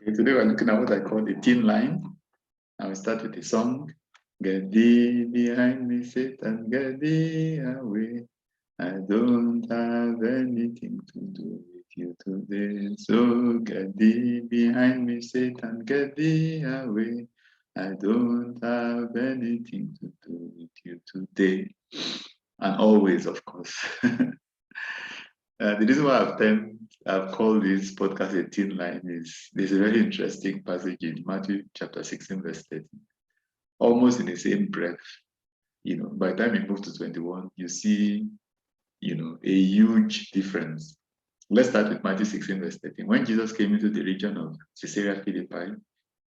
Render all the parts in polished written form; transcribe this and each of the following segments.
Okay, today we're looking at what I call the thin line. I will start with the song. Get thee behind me, Satan, get thee away. I don't have anything to do with you today. So get thee behind me, Satan, get thee away. I don't have anything to do with you today. And always, of course. The reason why I've called this podcast a thin line is there's a very interesting passage in Matthew chapter 16, verse 13. Almost in the same breath, by the time you move to 21, you see, a huge difference. Let's start with Matthew 16, verse 13. When Jesus came into the region of Caesarea Philippi,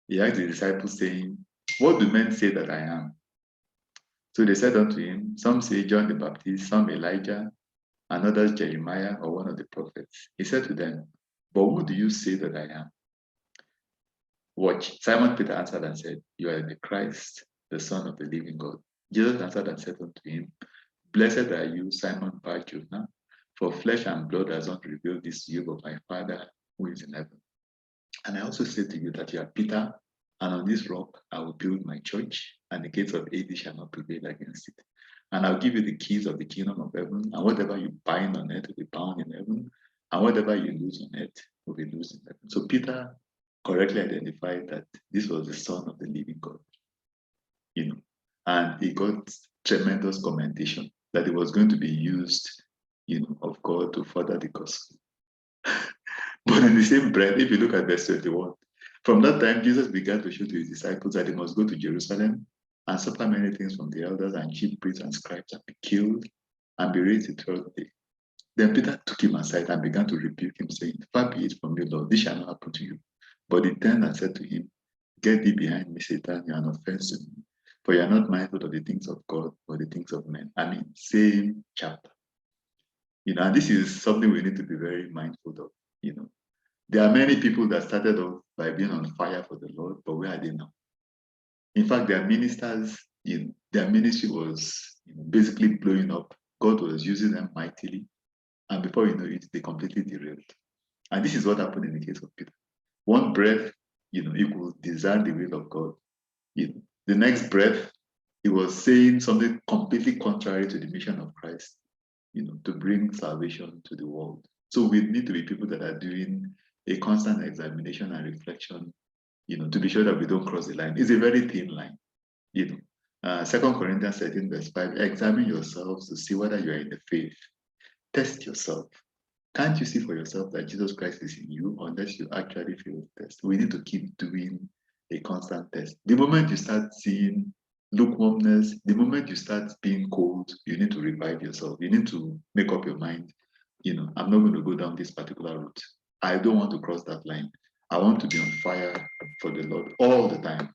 he asked the disciples, saying, "What do men say that I am?" So they said unto him, "Some say John the Baptist, some Elijah, and others Jeremiah or one of the prophets." He said to them, "But who do you say that I am?" Watch. Simon Peter answered and said, "You are the Christ, the Son of the living God." Jesus answered and said unto him, "Blessed are you, Simon Bar-Jonah, for flesh and blood has not revealed this to you, but my Father who is in heaven. And I also say to you that you are Peter, and on this rock I will build my church, and the gates of Hades shall not prevail against it. And I'll give you the keys of the kingdom of heaven, and whatever you bind on earth will be bound in heaven, and whatever you loose on earth will be loosed in heaven." So Peter correctly identified that this was the Son of the living God, and he got tremendous commendation that it was going to be used, of God to further the gospel. But in the same breath, if you look at verse 21, from that time Jesus began to show to his disciples that he must go to Jerusalem and suffer many things from the elders and chief priests and scribes and be killed and be raised the 12th day. Then Peter took him aside and began to rebuke him, saying, "Far be it from you, Lord, this shall not happen to you." But he turned and said to him, "Get thee behind me, Satan, you are an offense to me, for you are not mindful of the things of God, but the things of men." I mean, same chapter. And this is something we need to be very mindful of. There are many people that started off by being on fire for the Lord, but where are they now? In fact, their ministers, their ministry was basically blowing up. God was using them mightily. And before you know it, they completely derailed. And this is what happened in the case of Peter. One breath, he could discern the will of God. The next breath, he was saying something completely contrary to the mission of Christ, to bring salvation to the world. So we need to be people that are doing a constant examination and reflection, to be sure that we don't cross the line. It's a very thin line, 2 Corinthians 13, verse 5, examine yourselves to see whether you are in the faith. Test yourself. Can't you see for yourself that Jesus Christ is in you unless you actually fail the test? We need to keep doing a constant test. The moment you start seeing lukewarmness, the moment you start being cold, you need to revive yourself. You need to make up your mind, I'm not going to go down this particular route. I don't want to cross that line. I want to be on fire for the Lord all the time.